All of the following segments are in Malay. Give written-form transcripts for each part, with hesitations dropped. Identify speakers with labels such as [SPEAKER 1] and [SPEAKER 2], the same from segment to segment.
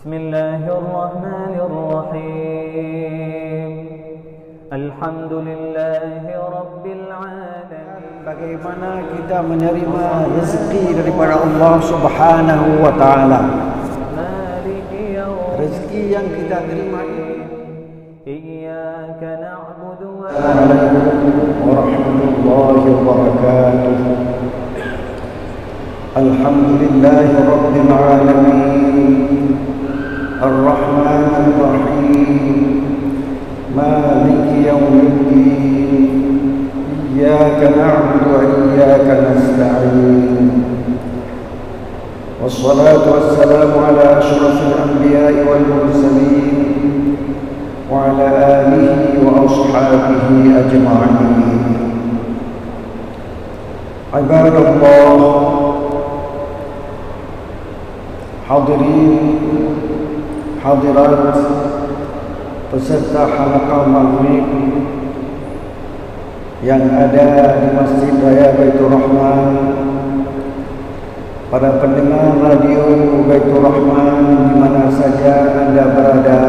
[SPEAKER 1] Bismillahirrahmanirrahim. Alhamdulillahi Rabbil alamin.
[SPEAKER 2] Bagaimana kita menerima rezeki daripada Allah Subhanahu wa taala? Rezeki yang kita terima ini
[SPEAKER 1] Iyyaka na'budu wa
[SPEAKER 2] Assalamualaikum warahmatullahi wabarakatuh. Alhamdulillahi rabbil alamin. Ar-Rahmanir Rahim. Maliki yaumiddin. Iyyaka na'budu wa iyyaka nasta'in. Wassalatu wassalamu ala asyrafil anbiya'i wal mursalin wa ala alihi wa ashabihi ajma'in. Ibadallah, hadirin hadirat peserta halaqah maghrib yang ada di Masjid Raya Baitur Rahman, para pendengar radio Baitur Rahman di mana saja Anda berada,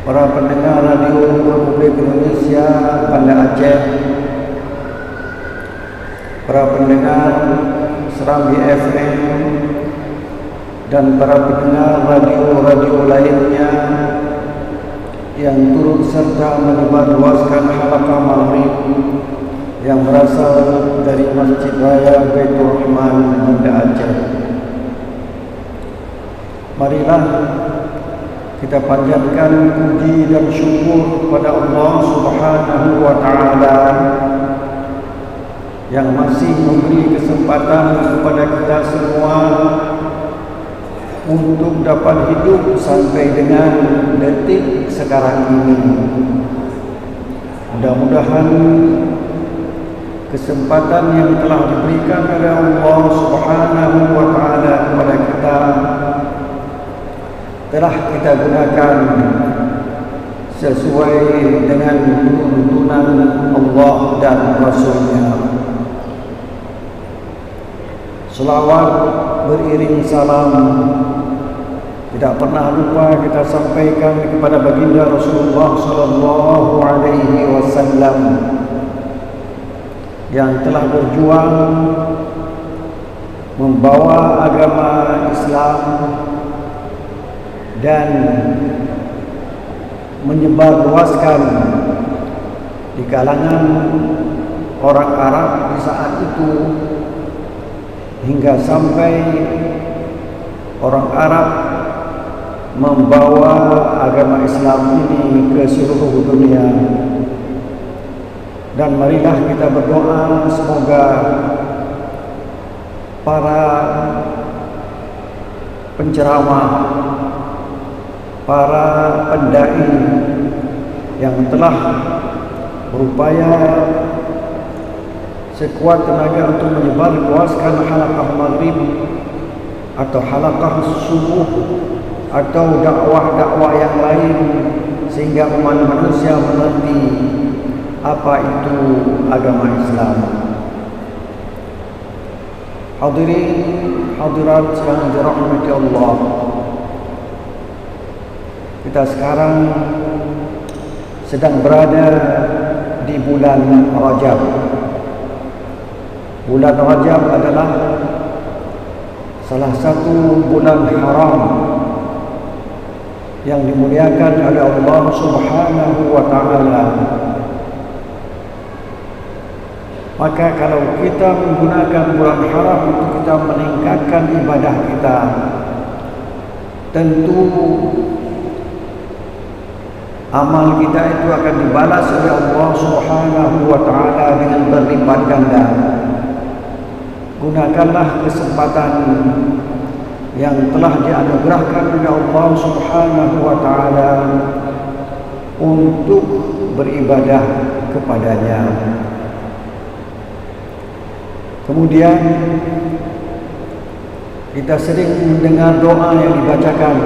[SPEAKER 2] para pendengar radio Republik Indonesia Banda Aceh, para pendengar Serambi FM, dan para pendengar radio-radio lainnya yang turut serta menyebarluaskan halaqah maghrib yang berasal dari Masjid Raya Baitur Rahman Banda Aceh. Marilah kita panjatkan puji dan syukur kepada Allah Subhanahu wa taala yang masih memberi kesempatan kepada kita semua untuk dapat hidup sampai dengan detik sekarang ini. Mudah-mudahan kesempatan yang telah diberikan oleh Allah Subhanahu wa taala kepada kita telah kita gunakan sesuai dengan tuntunan Allah dan Rasul-Nya. Selawat beriring salam tidak pernah lupa kita sampaikan kepada baginda Rasulullah sallallahu alaihi wasallam yang telah berjuang membawa agama Islam dan menyebarluaskan di kalangan orang Arab di saat itu, hingga sampai orang Arab membawa agama Islam ini ke seluruh dunia. Dan marilah kita berdoa semoga para penceramah, para pendai yang telah berupaya sekuat tenaga untuk menyebarluaskan halaqah maghrib atau halaqah subuh atau dakwah-dakwah yang lain sehingga umat manusia mengerti apa itu agama Islam. Hadirin hadirat yang dirahmati Allah, kita sekarang sedang berada di bulan Rajab. Bulan Rajab adalah salah satu bulan haram yang dimuliakan oleh Allah Subhanahu wa taala. Maka kalau kita menggunakan bulan haram untuk kita meningkatkan ibadah kita, tentu amal kita itu akan dibalas oleh Allah Subhanahu wa taala dengan berlipat ganda. Gunakanlah kesempatan yang telah dianugerahkan oleh Allah Subhanahu wa taala untuk beribadah kepadanya. Kemudian kita sering mendengar doa yang dibacakan,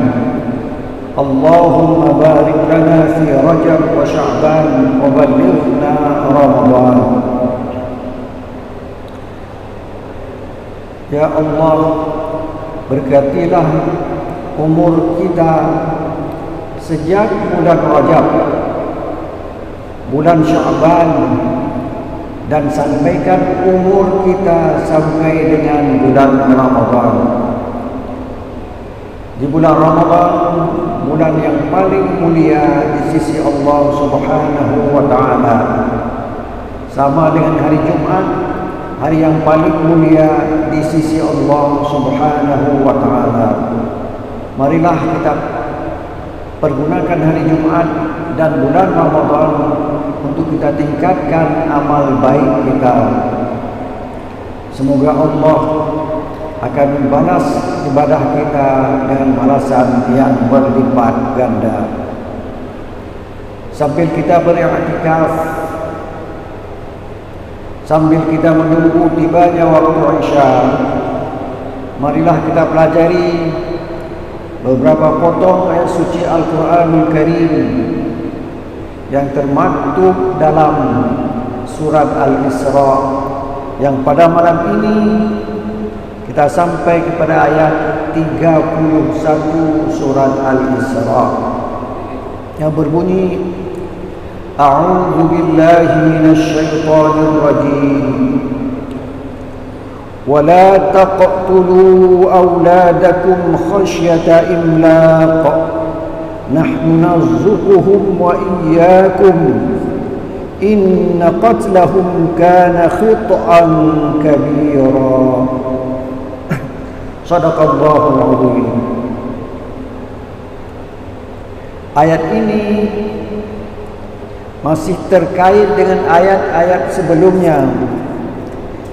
[SPEAKER 2] Allahumma barik lana fi Rajab wa Sya'ban wa ballighna Ramadan. Ya Allah, berkatilah umur kita sejak bulan Rajab, bulan Sya'ban, dan sampaikan umur kita sampai dengan bulan Ramadan. Di bulan Ramadan, bulan yang paling mulia di sisi Allah Subhanahu wa taala, sama dengan hari Jumat, hari yang paling mulia di sisi Allah Subhanahu wa taala. Marilah kita pergunakan hari Jumat dan bulan Ramadan untuk kita tingkatkan amal baik kita. Semoga Allah akan membalas ibadah kita dengan balasan yang berlipat ganda. Sambil kita beriktikaf, sambil kita menunggu tibanya waktu Isya, marilah kita pelajari beberapa potong ayat suci Al-Quranul Karim yang termaktub dalam surat Al-Isra, yang pada malam ini kita sampai kepada ayat 31 surat Al-Isra yang berbunyi, A'udzu billahi minasy syaithanir rajim. ولا تقتلوا أولادكم خشية إملاق نحن نرزقهم وإياكم إن قتلهم كان خطأ كبيرا صدق الله العظيم. Ayat ini masih terkait dengan ayat-ayat sebelumnya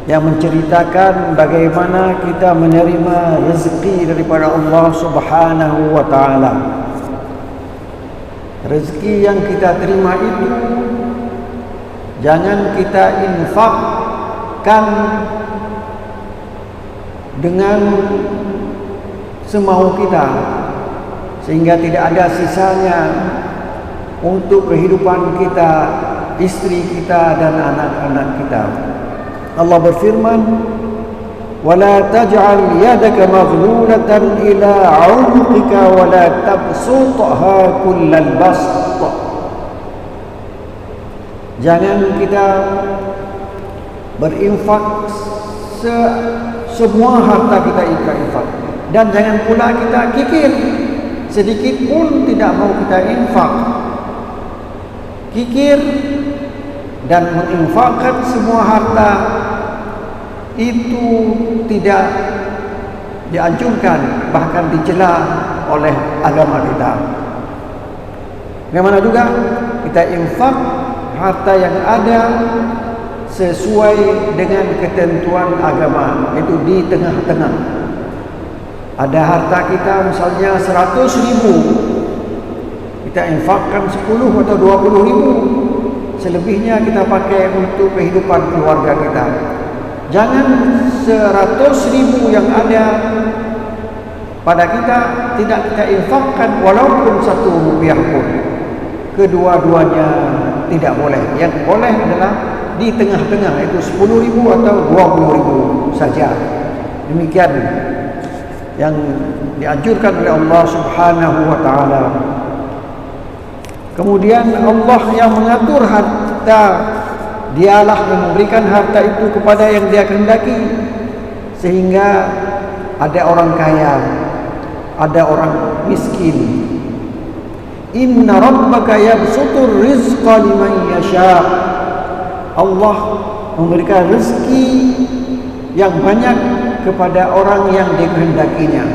[SPEAKER 2] yang menceritakan bagaimana kita menerima rezeki daripada Allah Subhanahu wa taala. Rezeki yang kita terima itu jangan kita infakkan dengan semau kita sehingga tidak ada sisanya untuk kehidupan kita, istri kita dan anak-anak kita. Allah berfirman, "Wala taj'al yadaka maghlulatan ila 'unuqika wa la tabsutha kullal bast." Jangan kita berinfak semua harta kita infak, dan jangan pula kita kikir sedikit pun tidak mau kita infak. Kikir dan menginfakkan semua harta itu tidak dianjurkan, bahkan dicela oleh agama kita. Bagaimana juga kita infak harta yang ada sesuai dengan ketentuan agama, itu di tengah-tengah. Ada harta kita misalnya 100.000, kita infakkan 10 atau 20.000, selebihnya kita pakai untuk kehidupan keluarga kita. Jangan 100.000 yang ada pada kita tidak kita infakkan walaupun 1 rupiah pun. Kedua-duanya tidak boleh. Yang boleh adalah di tengah-tengah, itu 10.000 atau 20.000 saja. Demikian yang dianjurkan oleh Allah Subhanahu wa taala. Kemudian Allah yang mengatur harta, dialah yang memberikan harta itu kepada yang dia kehendaki, sehingga ada orang kaya, ada orang miskin. Inna rabbaka yabsutur rizqa liman yasha. Allah memberikan rezeki yang banyak kepada orang yang dikehendakinya.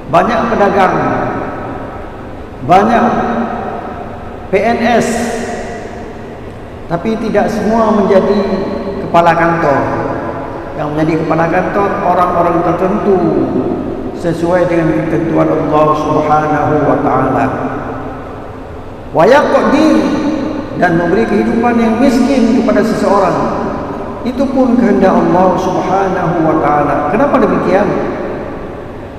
[SPEAKER 2] Banyak pedagang, banyak PNS, tapi tidak semua menjadi kepala kantor. Yang menjadi kepala kantor orang-orang tertentu sesuai dengan ketentuan Allah Subhanahu wa taala. Wa yaqdir, dan memberi kehidupan yang miskin kepada seseorang, itu pun kehendak Allah Subhanahu wa taala. Kenapa demikian?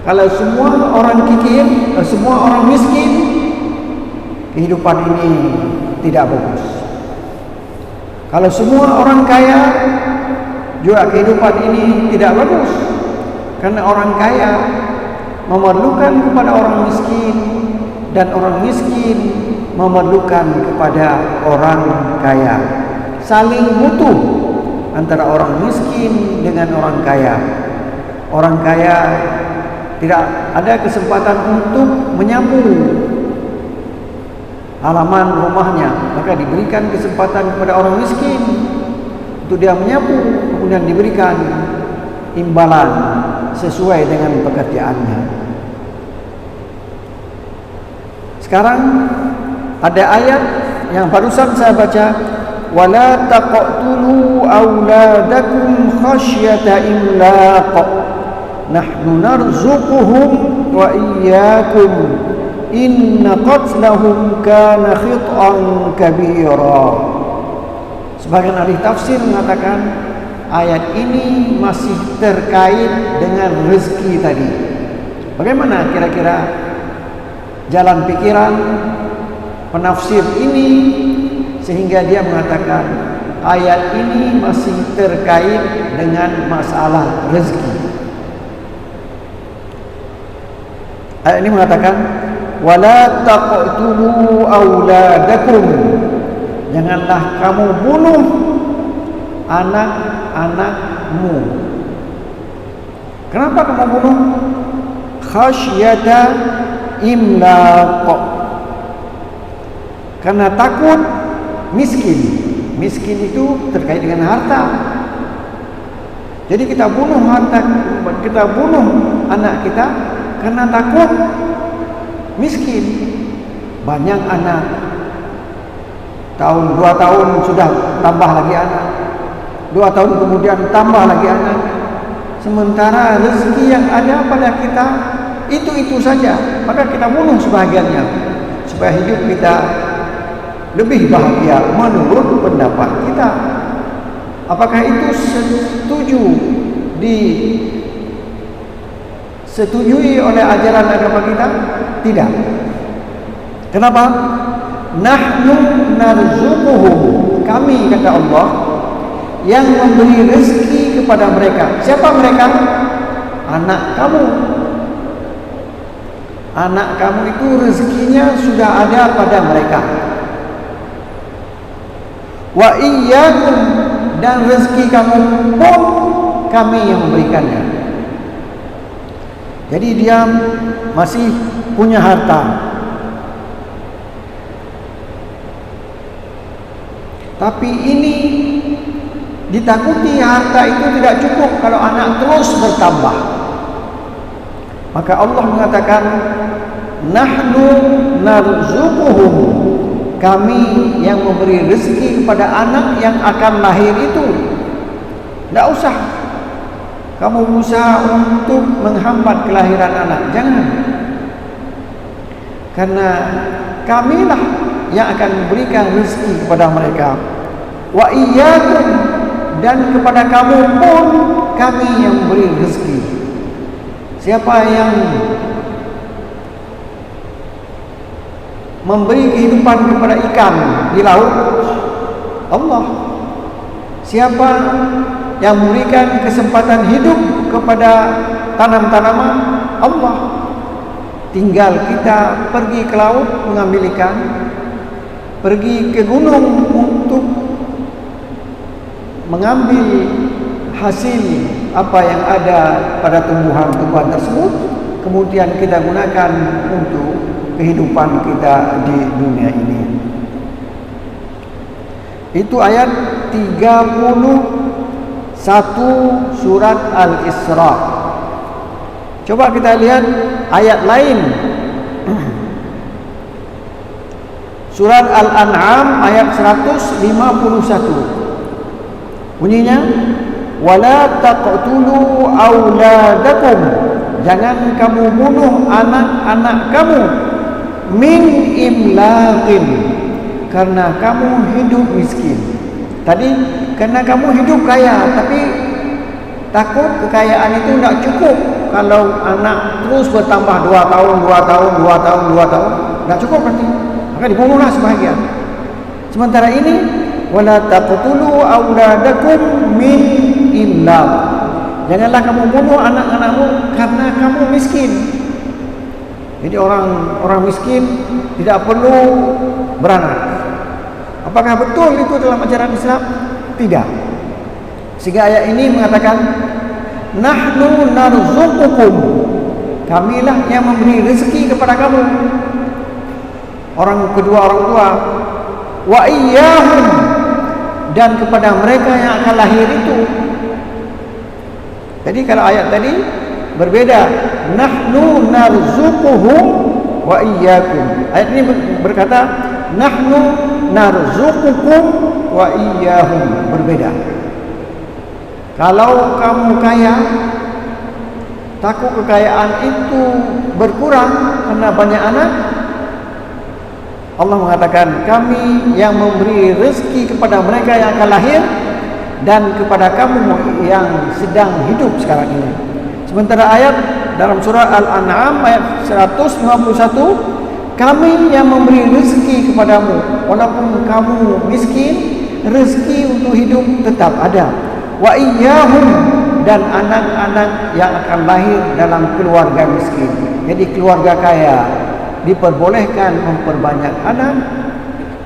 [SPEAKER 2] Kalau semua orang kikir, semua orang miskin, kehidupan ini tidak bagus. Kalau semua orang kaya, juga kehidupan ini tidak bagus. Karena orang kaya memerlukan kepada orang miskin, dan orang miskin memerlukan kepada orang kaya. Saling butuh antara orang miskin dengan orang kaya. Orang kaya tidak ada kesempatan untuk menyapu halaman rumahnya, maka diberikan kesempatan kepada orang miskin untuk dia menyapu, kemudian diberikan imbalan sesuai dengan pekerjaannya. Sekarang ada ayat yang barusan saya baca, wala taqtulu auladakum khasyata imlaq nahnu narzuquhum wa iyyakum inna qatlahum kana khit'an kabira. Sebagian ahli tafsir mengatakan ayat ini masih terkait dengan rezeki tadi. Bagaimana kira-kira jalan pikiran penafsir ini sehingga dia mengatakan ayat ini masih terkait dengan masalah rezeki? Ayat ini mengatakan wala taqtulu auladakum, janganlah kamu bunuh anak-anakmu. Kenapa kamu bunuh? Khasyata imlaq, karena takut miskin. Miskin itu terkait dengan harta. Jadi kita bunuh anak kita karena takut miskin. Banyak anak, tahun 2 tahun sudah tambah lagi anak, 2 tahun kemudian tambah lagi anak. Sementara rezeki yang ada pada kita itu saja, maka kita bunuh sebahagiannya supaya hidup kita lebih bahagia menurut pendapat kita. Apakah itu disetujui oleh ajaran agama kita? Tidak. Kenapa? Nahnu narzuquhum, kami, kata Allah, yang memberi rezeki kepada mereka. Siapa mereka? Anak kamu. Anak kamu itu rezekinya sudah ada pada mereka. Wa iyyakum, dan rezeki kamu pun kami yang memberikannya. Jadi dia masih punya harta, tapi ini ditakuti harta itu tidak cukup kalau anak terus bertambah. Maka Allah mengatakan nahnu narzuquhum, kami yang memberi rezeki kepada anak yang akan lahir itu. Tidak usah kamu berusaha untuk menghambat kelahiran anak, jangan. Karena kamilah yang akan memberikan rezeki kepada mereka. Wa iyyakum, dan kepada kamu pun kami yang memberi rezeki. Siapa yang memberi kehidupan kepada ikan di laut? Allah. Siapa yang memberikan kesempatan hidup kepada tanam-tanaman? Allah. Tinggal kita pergi ke laut mengambil ikan, pergi ke gunung untuk mengambil hasil apa yang ada pada tumbuhan-tumbuhan tersebut, kemudian kita gunakan untuk kehidupan kita di dunia ini. Itu ayat 31 surat Al-Isra. Coba kita lihat ayat lain. Surat Al-An'am ayat 151. Bunyinya wala taqtulu auladakum, jangan kamu bunuh anak-anak kamu min imlaqin, karena kamu hidup miskin. Tadi karena kamu hidup kaya, tapi takut kekayaan itu tidak cukup. Kalau anak terus bertambah 2 tahun, 2 tahun, 2 tahun, 2 tahun, tidak cukup berarti, maka dibunuhlah sebahagian. Sementara ini wala taqtulu auladakum min imlaq, Janganlah kamu bunuh anak-anakmu karena kamu miskin. Jadi orang miskin tidak perlu beranak. Apakah betul itu dalam ajaran Islam? Tidak. Sehingga ayat ini mengatakan, nahnu narzuqukum, kamilah yang memberi rezeki kepada kamu, kedua orang tua, wa iyyahum, dan kepada mereka yang akan lahir itu. Jadi kalau ayat tadi berbeda, nahnu narzuquhum wa iyyakum. Ayat ini berkata nahnu narzuqukum wa iyyahum, berbeda. Kalau kamu kaya, takut kekayaan itu berkurang karena banyak anak, Allah mengatakan kami yang memberi rezeki kepada mereka yang akan lahir dan kepada kamu yang sedang hidup sekarang ini. Sementara ayat dalam surah Al-An'am ayat 151, kami yang memberi rezeki kepadamu walaupun kamu miskin, rezeki untuk hidup tetap ada. Wa iyyahum, dan anak-anak yang akan lahir dalam keluarga miskin. Jadi keluarga kaya diperbolehkan memperbanyak anak,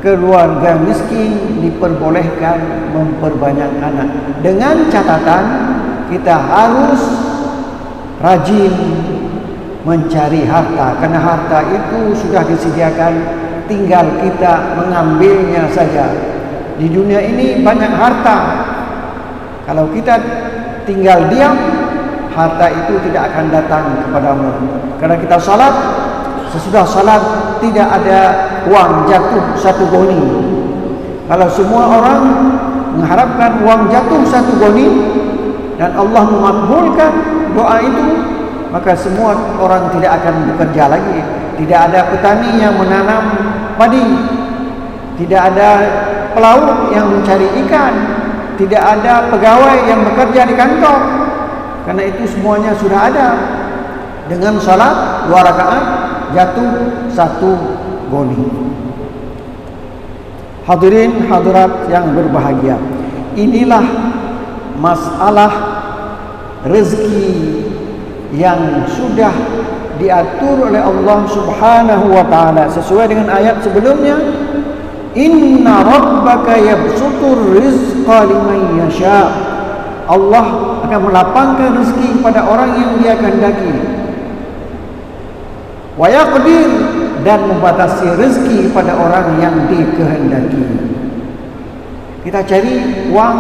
[SPEAKER 2] keluarga miskin diperbolehkan memperbanyak anak, dengan catatan kita harus rajin mencari harta, karena harta itu sudah disediakan, tinggal kita mengambilnya saja. Di dunia ini banyak harta, kalau kita tinggal diam, harta itu tidak akan datang kepadamu. Karena kita salat, sesudah salat tidak ada uang jatuh satu goni. Kalau semua orang mengharapkan uang jatuh satu goni dan Allah memakbulkan doa itu, maka semua orang tidak akan bekerja lagi. Tidak ada petani yang menanam padi, tidak ada pelaut yang mencari ikan, tidak ada pegawai yang bekerja di kantor, karena itu semuanya sudah ada. Dengan salat 2 rakaat jatuh satu goni. Hadirin hadirat yang berbahagia, inilah masalah rezeki yang sudah diatur oleh Allah Subhanahu wa taala sesuai dengan ayat sebelumnya. Inna rabbaka yabsutur rizqa liman yasha. Allah akan melapangkan rezeki kepada orang yang Dia kehendaki. Wa yaqdir, dan membatasi rezeki pada orang yang dikehendaki. Kita cari uang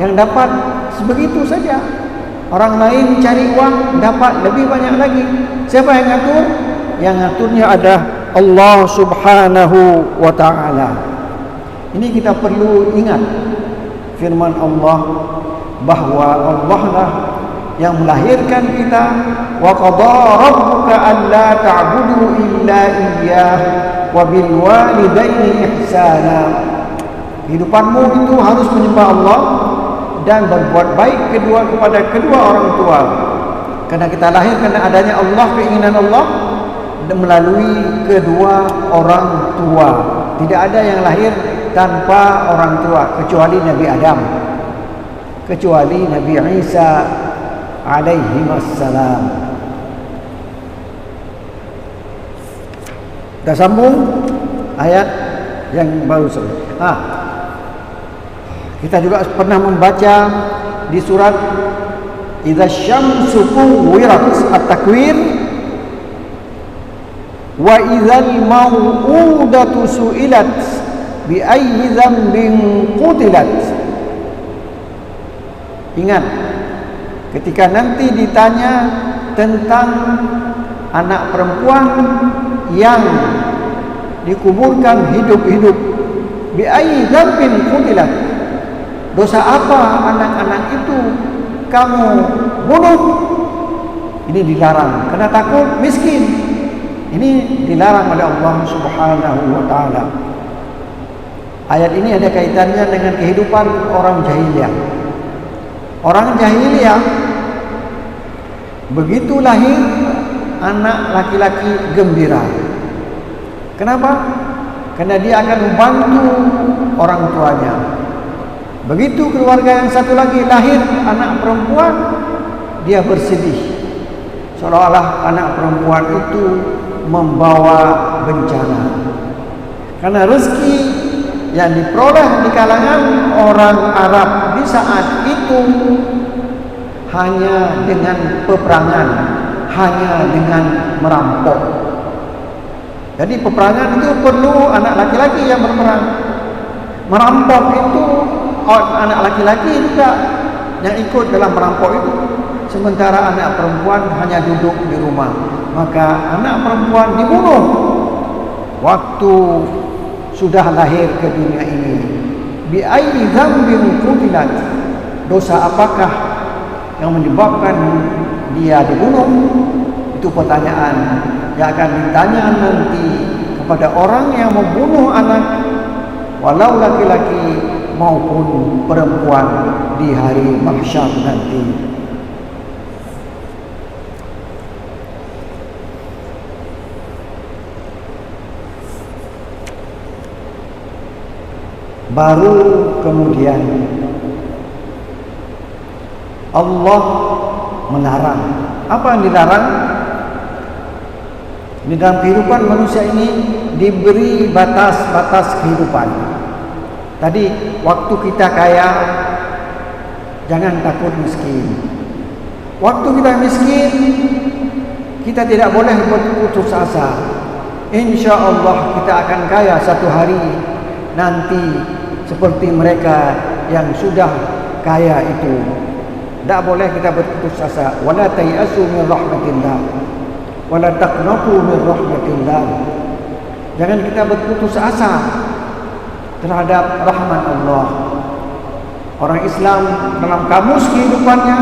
[SPEAKER 2] yang dapat sebegitu saja. Orang lain cari uang dapat lebih banyak lagi. Siapa yang ngatur? Yang ngaturnya ada Allah Subhanahu wa ta'ala. Ini kita perlu ingat firman Allah bahwa Allah lah yang melahirkan kita. Wa qadara rabbuka alla ta'budu illa iyyah wa bil walidaini ihsana. Kehidupanmu itu harus menyembah Allah dan berbuat baik kepada kedua orang tua. Karena kita lahir karena adanya Allah, keinginan Allah, melalui kedua orang tua. Tidak ada yang lahir tanpa orang tua kecuali Nabi Adam, kecuali Nabi Isa alaihi wassalam. Kita sambung ayat yang baru saja. Kita juga pernah membaca di surat Idza syamsu kuwirat, at-takwir, wa idzal mau'udatu su'ilat bi ayyi dzambin qutilat. Ingat, ketika nanti ditanya tentang anak perempuan yang dikuburkan hidup-hidup, bi ayyi dzambin qutilat, dosa apa anak-anak itu kamu bunuh? Ini dilarang karena takut miskin. Ini dilarang oleh Allah Subhanahu wa ta'ala. Ayat ini ada kaitannya dengan kehidupan orang jahiliyah. Orang jahiliyah begitu lahir anak laki-laki gembira. Kenapa? Karena dia akan membantu orang tuanya. Begitu keluarga yang satu lagi lahir anak perempuan, dia bersedih, seolah-olah anak perempuan itu membawa bencana. Karena rezeki yang diperoleh di kalangan orang Arab di saat itu hanya dengan peperangan, hanya dengan merampok. Jadi peperangan itu perlu anak laki-laki yang berperang. Merampok itu anak laki-laki juga yang ikut dalam merampok itu. Sementara anak perempuan hanya duduk di rumah. Maka anak perempuan dibunuh waktu sudah lahir ke dunia ini. Bi ayyi dzambin qutilat, dosa apakah yang menyebabkan dia dibunuh? Itu pertanyaan yang akan ditanya nanti kepada orang yang membunuh anak, walau laki-laki maupun perempuan di hari mahsyar nanti. Baru kemudian Allah melarang. Apa yang dilarang? Di dalam kehidupan manusia ini diberi batas-batas kehidupan. Tadi waktu kita kaya, jangan takut miskin. Waktu kita miskin, kita tidak boleh berputus asa. Insya Allah kita akan kaya satu hari nanti seperti mereka yang sudah kaya itu. Tak boleh kita berputus asa. Wala tayasu min rahmatillah, wala taqnatu min rahmatillah. Jangan kita berputus asa terhadap rahmat Allah. Orang Islam dalam kamus kehidupannya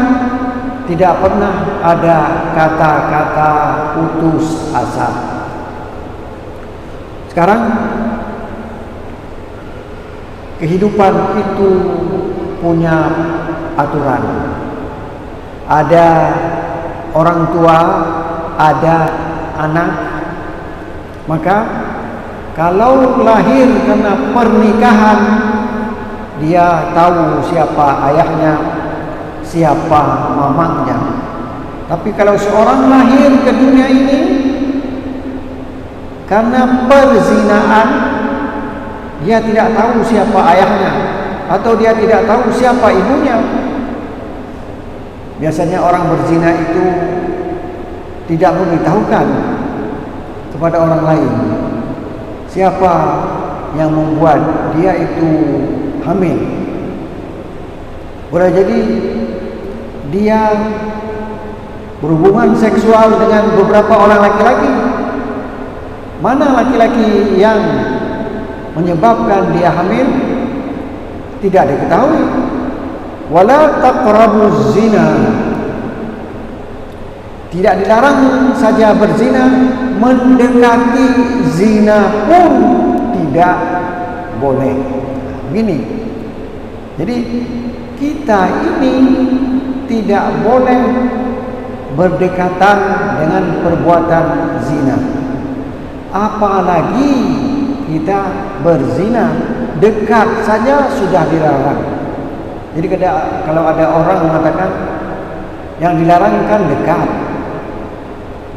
[SPEAKER 2] tidak pernah ada kata-kata putus asa. Sekarang kehidupan itu punya aturan. Ada orang tua, ada anak. Maka kalau lahir karena pernikahan, dia tahu siapa ayahnya, siapa mamanya. Tapi kalau seorang lahir ke dunia ini karena perzinaan, dia tidak tahu siapa ayahnya atau dia tidak tahu siapa ibunya. Biasanya orang berzina itu tidak memberitahukan kepada orang lain siapa yang membuat dia itu hamil. Boleh jadi dia berhubungan seksual dengan beberapa orang laki-laki. Mana laki-laki yang menyebabkan dia hamil tidak diketahui. Wala taqrabuz zina, tidak dilarang saja berzina, mendekati zina pun tidak boleh. Begini, jadi kita ini tidak boleh berdekatan dengan perbuatan zina, apalagi kita berzina. Dekat saja sudah dilarang. Jadi kalau ada orang mengatakan yang dilarang kan dekat,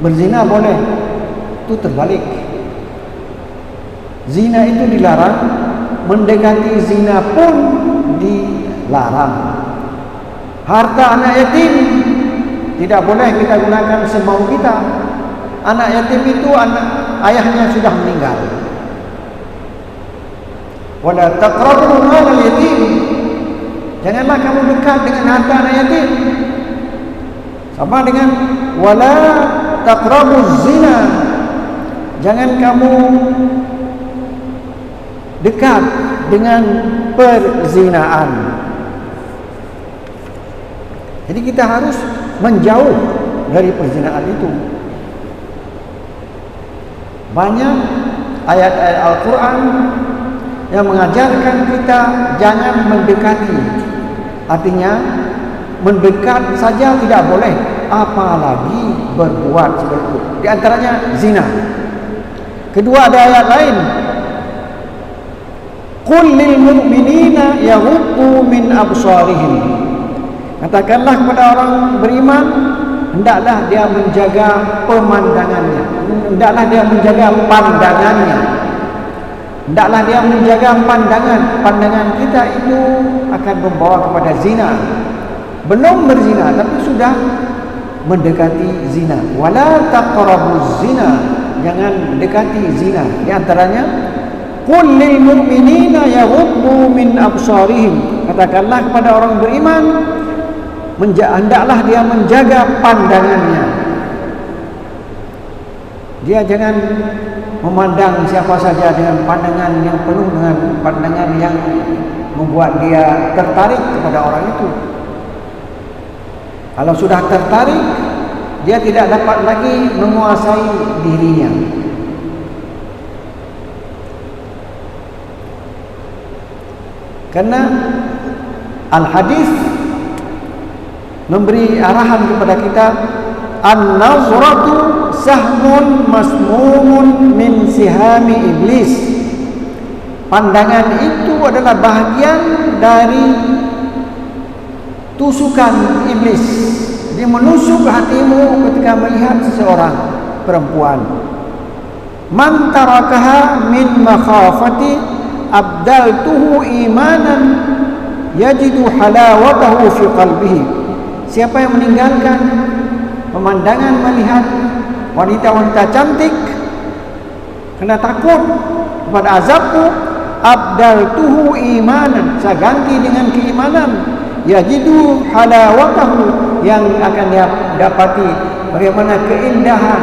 [SPEAKER 2] berzina boleh, itu terbalik. Zina itu dilarang, mendekati zina pun dilarang. Harta anak yatim tidak boleh kita gunakan semau kita. Anak yatim itu ayahnya sudah meninggal. Wala taqrabu malal yatim, janganlah kamu dekat dengan harta anak yatim. Sama dengan wala taqrabuz zina, jangan kamu dekat dengan perzinaan. Jadi kita harus menjauh dari perzinaan itu. Banyak ayat-ayat Al-Quran yang mengajarkan kita jangan mendekati. Artinya mendekat saja tidak boleh, apalagi berbuat seperti itu. Di antaranya zina. Kedua ada ayat lain, qul lil mu'minina yaghuddu min absarihim. Katakanlah kepada orang beriman, hendaklah dia menjaga pemandangannya, hendaklah dia menjaga pandangannya, hendaklah dia menjaga pandangan kita itu akan membawa kepada zina. Belum berzina tapi sudah mendekati zina. Wala taqrabuz zina, jangan dekati zina. Di antaranya, qul lil mu'minina yaghuddu min absarihim, katakanlah kepada orang beriman, hendaklah dia menjaga pandangannya. Dia jangan memandang siapa saja dengan pandangan yang penuh dengan pandangan yang membuat dia tertarik kepada orang itu. Kalau sudah tertarik, dia tidak dapat lagi menguasai dirinya. Karena al-hadis memberi arahan kepada kita, an-nazratu sahmun masmumun min sihami iblis. Pandangan itu adalah bahagian dari tusukan iblis. Dia menusuk hatimu ketika melihat seseorang perempuan. Man tarakaha min makhafati abdaltuhu imanan yajidu halawatahu fi qalbihi. Siapa yang meninggalkan pemandangan melihat wanita-wanita cantik karena takut kepada azabku, abdaltuhu imanan, saya ganti dengan keimanan, yajidu halawatahu, yang akan dia dapati bagaimana keindahan,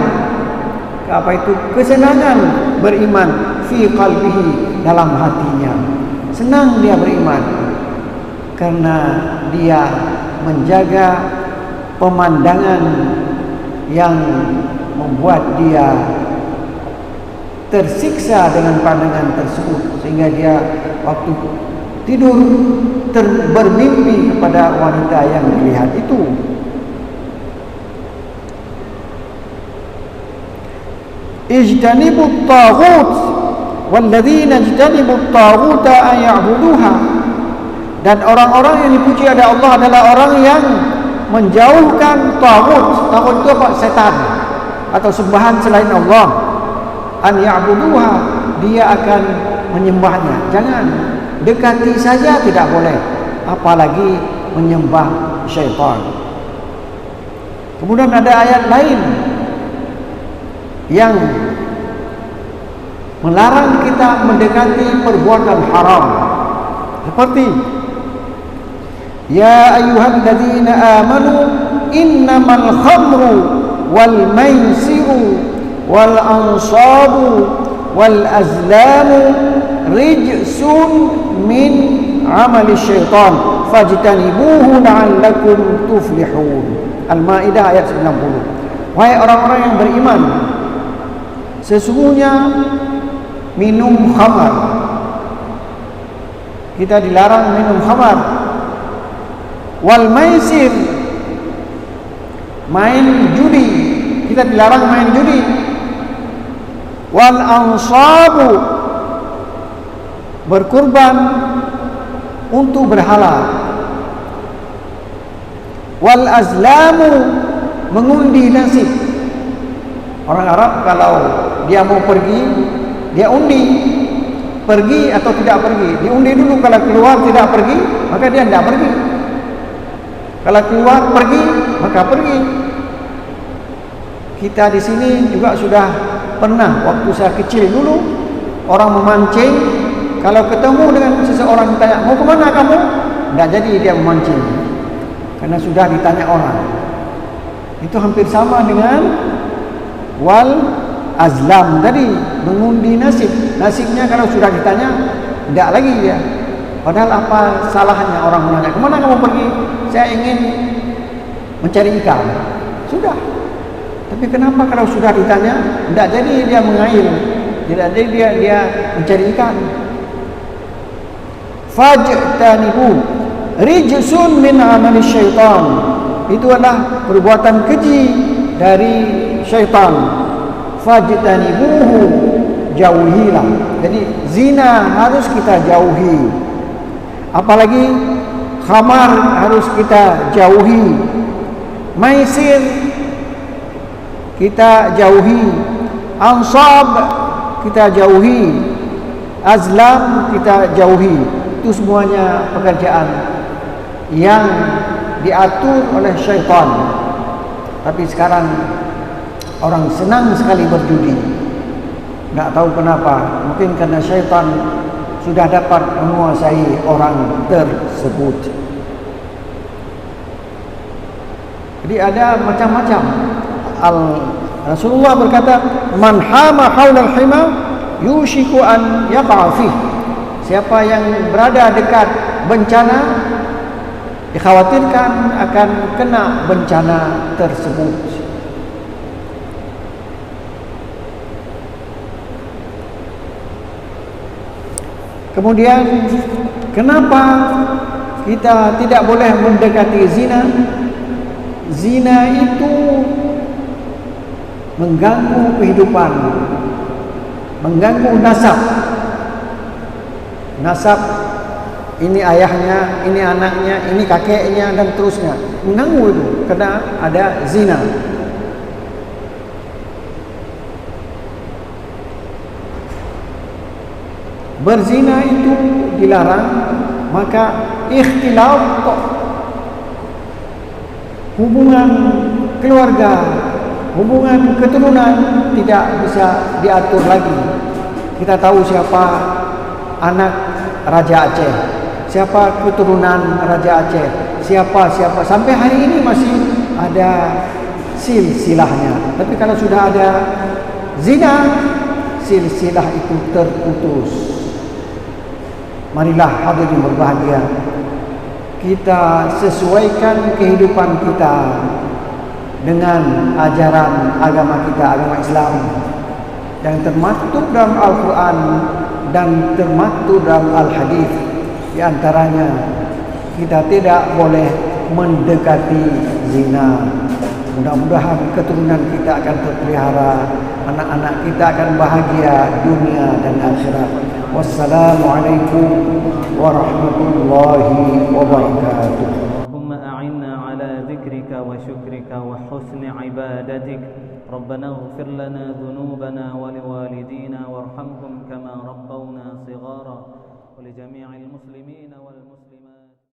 [SPEAKER 2] apa itu, kesenangan beriman, fi qalbihi, dalam hatinya. Senang dia beriman karena dia menjaga pemandangan yang membuat dia tersiksa dengan pandangan tersebut, sehingga dia waktu tidur bermimpi kepada wanita yang dilihat itu. Ijtanibut taghut walladzina ijtanibut taghuta an ya'buduha, dan orang-orang yang dipuji oleh Allah adalah orang yang menjauhkan taghut. Taghut itu apa? Setan atau sembahan selain Allah. An ya'buduha, dia akan menyembahnya. Jangan dekati saja, tidak boleh, apalagi menyembah syaitan. Kemudian ada ayat lain yang melarang kita mendekati perbuatan haram, seperti ya ayyuhalladzina amanu innamal khamru wal maisiru wal ansabu wal azlamu rijsun min amali syaitan fajtanibuhu la'allakum tuflihun. Al-Maidah ayat 90. Wahai orang-orang yang beriman, sesungguhnya minum khamar, kita dilarang minum khamar, wal maisir, main judi, kita dilarang main judi, wal ansabu, berkurban untuk berhala, wal azlamu, mengundi nasib. Orang Arab kalau dia mau pergi, dia undi pergi atau tidak pergi. Diundi dulu, kalau keluar tidak pergi, maka dia tidak pergi. Kalau keluar pergi, maka pergi. Kita di sini juga sudah pernah, waktu saya kecil dulu, orang memancing, kalau ketemu dengan seseorang ditanya, mau kemana kamu? Tidak jadi dia memancing, karena sudah ditanya orang. Itu hampir sama dengan wal azlam tadi, mengundi nasib. Nasibnya kalau sudah ditanya, tidak lagi dia. Padahal apa salahnya orang menanya, kemana kamu pergi? Saya ingin mencari ikan. Sudah. Tapi kenapa kalau sudah ditanya, tidak jadi dia mengail, tidak jadi dia mencari ikan. Fajtanibu rijsun min amali syaitan, itu adalah perbuatan keji dari syaitan. Fajtanibuhu, jauhilah. Jadi zina harus kita jauhi. Apalagi khamar harus kita jauhi, maisir kita jauhi, ansab kita jauhi, azlam kita jauhi. Itu semuanya pekerjaan yang diatur oleh syaitan. Tapi sekarang orang senang sekali berjudi. Tak tahu kenapa. Mungkin karena syaitan sudah dapat menguasai orang tersebut. Jadi ada macam-macam. Rasulullah berkata, "Man hama haulal hima yushiku an yaqa fi." Siapa yang berada dekat bencana dikhawatirkan akan kena bencana tersebut. Kemudian, kenapa kita tidak boleh mendekati zina? Zina itu mengganggu kehidupan, mengganggu nasab. Nasab, ini ayahnya, ini anaknya, ini kakeknya, dan terusnya. Mengganggu itu, karena ada zina. Berzina itu dilarang, maka ikhtilaf, hubungan keluarga, hubungan keturunan tidak bisa diatur lagi. Kita tahu siapa anak Raja Aceh, siapa keturunan Raja Aceh, siapa sampai hari ini masih ada silsilahnya. Tapi kalau sudah ada zina, silsilah itu terputus. Marilah hadirin berbahagia, kita sesuaikan kehidupan kita dengan ajaran agama kita, agama Islam yang termaktub dalam Al-Quran dan termaktub dalam Al-Hadis. Di antaranya, kita tidak boleh mendekati zina. Mudah-mudahan keturunan kita akan terpelihara, anak-anak kita akan bahagia dunia dan akhirat. Wassalamualaikum warahmatullahi wabarakatuh.
[SPEAKER 1] Allahumma a'inna ala dzikrika wa syukrika wa husni ibadatik. Rabbana ighfir lana dhunubana wa liwalidina warhamhum kama rabbawna shighara wa li jami'il muslimina wal muslimin.